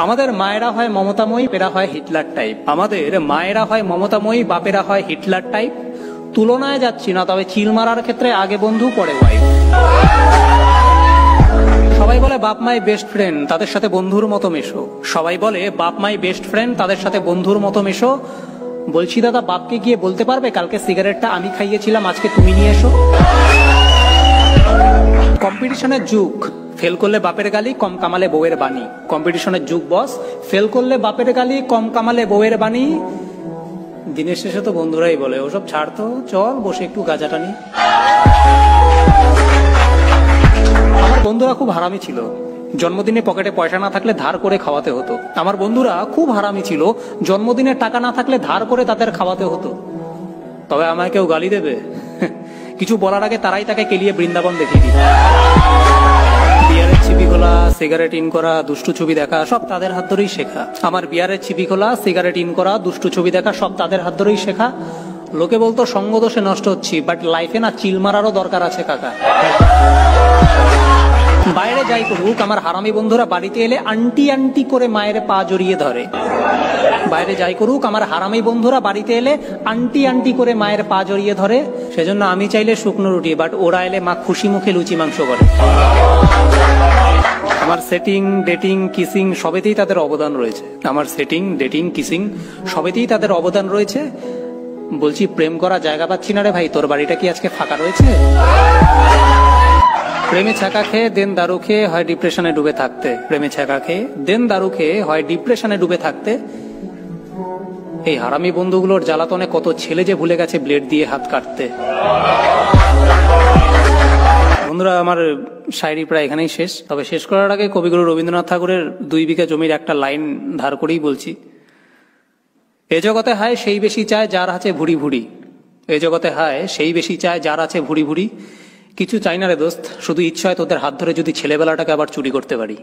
আমাদের মায়েরা হয় মমতাময়ী, বাপেরা হয় হিটলার টাইপ। আমাদের মায়েরা হয় মমতাময়ী, বাপেরা হয় হিটলার টাইপ। তুলনায় যাচ্ছি না, তবে চিল মারার ক্ষেত্রে আগে বন্ধু পরে ওয়াইফ। সবাই বলে বাপ মাই বেস্ট ফ্রেন্ড, তাদের সাথে বন্ধুর মতো মেশো। সবাই বলে বাপ মাই বেস্ট ফ্রেন্ড, তাদের সাথে বন্ধুর মতো মেশো। বলছি দাদা, বাপকে গিয়ে বলতে পারবে কালকে সিগারেটটা আমি খাইয়েছিলাম, আজকে তুমি নিয়ে এসো। কম্পিটিশনের যুগ, ফেল করলে বাপের গালি, কম কামালে বউয়ের বাণী। কম্পিটিশনের যুগ বস, ফেল করলে বাপের গালি, কম কামালে বউয়ের বাণী। দিনের শেষে তো বন্ধুরাই বলে ওসব ছাড় তো, চল বসে একটু গাঁজা টানি। আমার বন্ধুরা খুব হারামি ছিল। জন্মদিনে পকেটে পয়সা না থাকলে ধার করে খাওয়াতে হতো। আমার বন্ধুরা খুব হারামি ছিল। জন্মদিনে টাকা না থাকলে ধার করে তাদের খাওয়াতে হতো। তবে আমায় কেউ গালি দেবে, কিছু বলার আগে তারাই তাকে কেলিয়ে বৃন্দাবন দেখিয়ে দিত। বিয়ারের ছিপি খোলা, সিগারেট ইন করা, দুষ্টু ছবি দেখা সব তাদের হাত ধরেই শেখা। আমার বিয়ারের ছিপি খোলা, সিগারেট ইন করা, দুষ্টু ছবি দেখা সব তাদের হাত ধরেই শেখা। লোকে বলতো সঙ্গ দোষে নষ্ট হচ্ছি, বাট লাইফে না চিল মারারও দরকার আছে কাকা। বাইরে যাই করুক, আমার হারামি বন্ধুরা বাড়িতে এলে আন্টি আন্টি করে মায়ের পা জড়িয়ে ধরে। বাইরে যাই করুক, আমার হারামি বন্ধুরা বাড়িতে এলে আন্টি আন্টি করে মায়ের পা জড়িয়ে ধরে। সেজন্য আমি চাইলে শুকনো রুটি, বাট ওরা এলে মা খুশি মুখে লুচি মাংস করে। আমার সেটিং, ডেটিং, কিসিং সবেতেই তাদের অবদান রয়েছে। আমার সেটিং, ডেটিং, কিসিং সবেতেই তাদের অবদান রয়েছে। বলছি, প্রেম করা জায়গা পাচ্ছি না রে ভাই, তোর বাড়িটা কি আজকে ফাঁকা রয়েছে? প্রেমে ছ্যাঁকা খেয়ে দেন দারু খেয়ে হয় ডিপ্রেশনে ডুবে থাকতে। প্রেমে ছ্যাঁকা খেয়ে দেন দারু খেয়ে হয় ডিপ্রেশনে ডুবে থাকতে। এই হারামি বন্ধুগুলোর জ্বালাতনে কত ছেলে যে ভুলে গেছে ব্লেড দিয়ে হাত কাটতে। বন্ধুরা, আমার শায়রি প্রায় এখানেই শেষ। তবে শেষ করার আগে কবিগুরু রবীন্দ্রনাথ ঠাকুরের 2 বিঘা জমির একটা লাইন ধার করেই বলছি। এ জগতে হায় সেই বেশি চায় যার আছে ভুড়ি ভুড়ি। এ জগতে হায় সেই বেশি চায় যার আছে ভুড়ি ভুড়ি। কিছু চাই না রে দোস্ত, শুধু ইচ্ছা হয় তোদের হাত ধরে যদি ছেলেবেলাটাকে আবার চুরি করতে পারি।